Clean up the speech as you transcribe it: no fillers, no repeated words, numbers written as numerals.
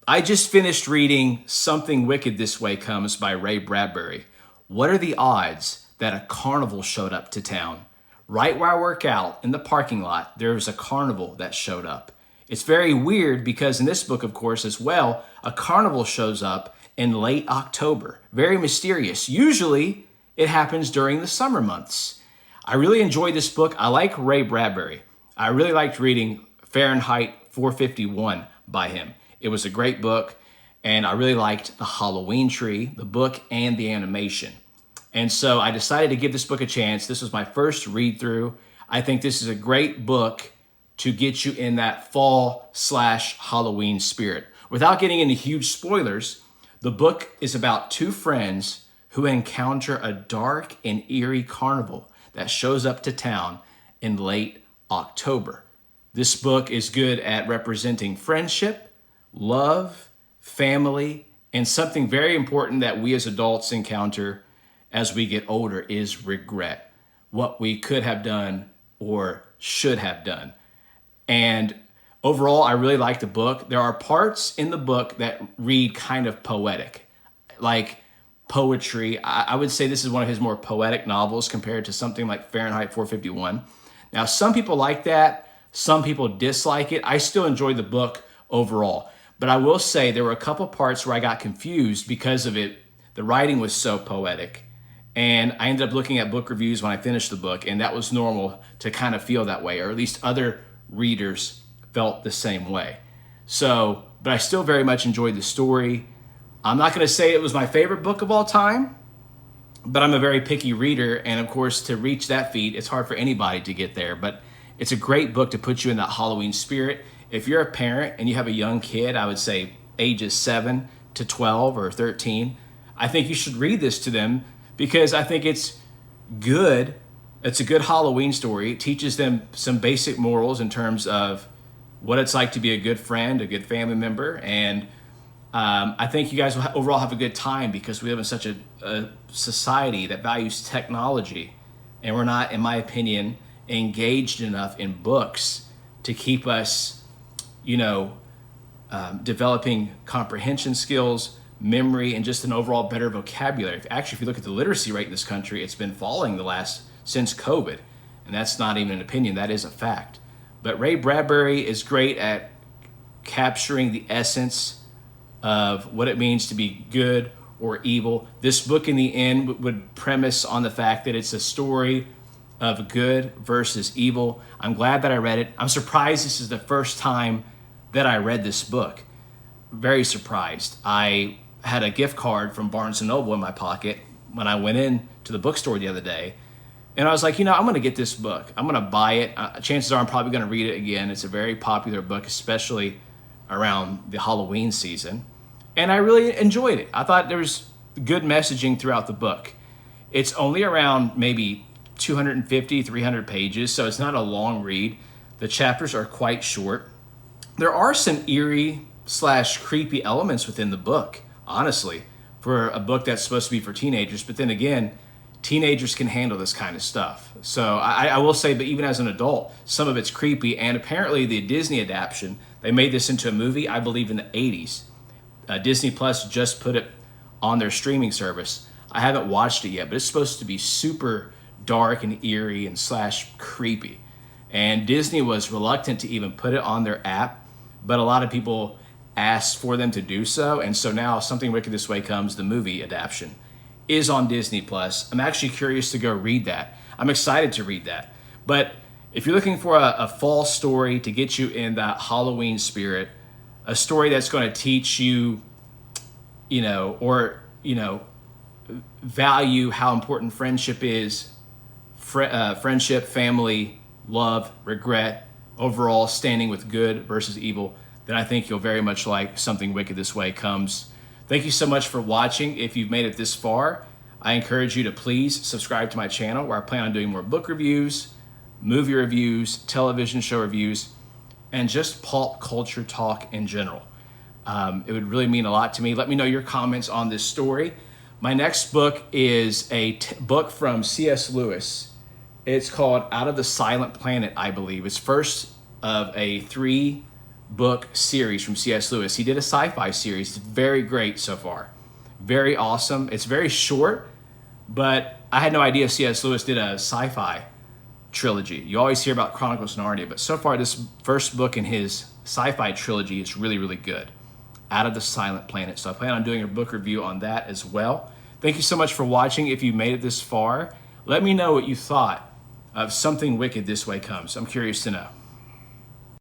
I just finished reading Something Wicked This Way Comes by Ray Bradbury. What are the odds that a carnival showed up to town? Right where I work out, in the parking lot, there was a carnival that showed up. It's very weird because in this book, of course, as well, a carnival shows up in late October. Very mysterious. Usually, it happens during the summer months. I really enjoyed this book. I like Ray Bradbury. I really liked reading Fahrenheit 451 by him. It was a great book, and I really liked the Halloween tree, the book, and the animation. And so I decided to give this book a chance. This was my first read through. I think this is a great book to get you in that fall/Halloween spirit. Without getting into huge spoilers, the book is about two friends who encounter a dark and eerie carnival that shows up to town in late October. This book is good at representing friendship, love, family, and something very important that we as adults encounter as we get older is regret. What we could have done or should have done. And overall, I really like the book. There are parts in the book that read kind of poetic, like poetry. I would say this is one of his more poetic novels compared to something like Fahrenheit 451. Now, some people like that. Some people dislike it. I still enjoyed the book overall. But I will say there were a couple parts where I got confused because of it. The writing was so poetic. And I ended up looking at book reviews when I finished the book, and that was normal to kind of feel that way, or at least other readers felt the same way. So, but I still very much enjoyed the story. I'm not going to say it was my favorite book of all time, but I'm a very picky reader. And of course, to reach that feat, it's hard for anybody to get there. But it's a great book to put you in that Halloween spirit. If you're a parent and you have a young kid, I would say ages 7 to 12 or 13, I think you should read this to them because I think it's good. It's a good Halloween story. It teaches them some basic morals in terms of what it's like to be a good friend, a good family member. And I think you guys will overall have a good time because we live in such a society that values technology. And we're not, in my opinion, engaged enough in books to keep us developing comprehension skills, memory, and just an overall better vocabulary. Actually, if you look at the literacy rate in this country, it's been falling since COVID. And that's not even an opinion, that is a fact. But Ray Bradbury is great at capturing the essence of what it means to be good or evil. This book in the end would premise on the fact that it's a story of good versus evil. I'm glad that I read it. I'm surprised this is the first time that I read this book. Very surprised. I had a gift card from Barnes & Noble in my pocket when I went in to the bookstore the other day. And I was like, I'm going to get this book. I'm going to buy it. Chances are I'm probably going to read it again. It's a very popular book, especially around the Halloween season. And I really enjoyed it. I thought there was good messaging throughout the book. It's only around maybe 250, 300 pages, so it's not a long read. The chapters are quite short. There are some eerie/creepy elements within the book, honestly, for a book that's supposed to be for teenagers. But then again, teenagers can handle this kind of stuff. So I will say, but even as an adult, some of it's creepy. And apparently the Disney adaptation, they made this into a movie, I believe in the 80s. Disney Plus just put it on their streaming service. I haven't watched it yet, but it's supposed to be super dark and eerie and /creepy. And Disney was reluctant to even put it on their app, but a lot of people asked for them to do so. And so now Something Wicked This Way Comes, the movie adaptation, is on Disney Plus. I'm actually curious to go read that. I'm excited to read that. But if you're looking for a fall story to get you in that Halloween spirit, a story that's going to teach you, value how important friendship is, friendship, family, love, regret, overall standing with good versus evil, then I think you'll very much like Something Wicked This Way Comes. Thank you so much for watching. If you've made it this far, I encourage you to please subscribe to my channel where I plan on doing more book reviews, movie reviews, television show reviews, and just pop culture talk in general. It would really mean a lot to me. Let me know your comments on this story. My next book is a book from C.S. Lewis. It's called Out of the Silent Planet, I believe. It's first of a 3 book series from C.S. Lewis. He did a sci-fi series. It's very great so far. Very awesome. It's very short, but I had no idea C.S. Lewis did a sci-fi trilogy. You always hear about Chronicles of Narnia, but so far this first book in his sci-fi trilogy is really, really good. Out of the Silent Planet. So I plan on doing a book review on that as well. Thank you so much for watching. If you made it this far, let me know what you thought of Something Wicked This Way Comes. I'm curious to know.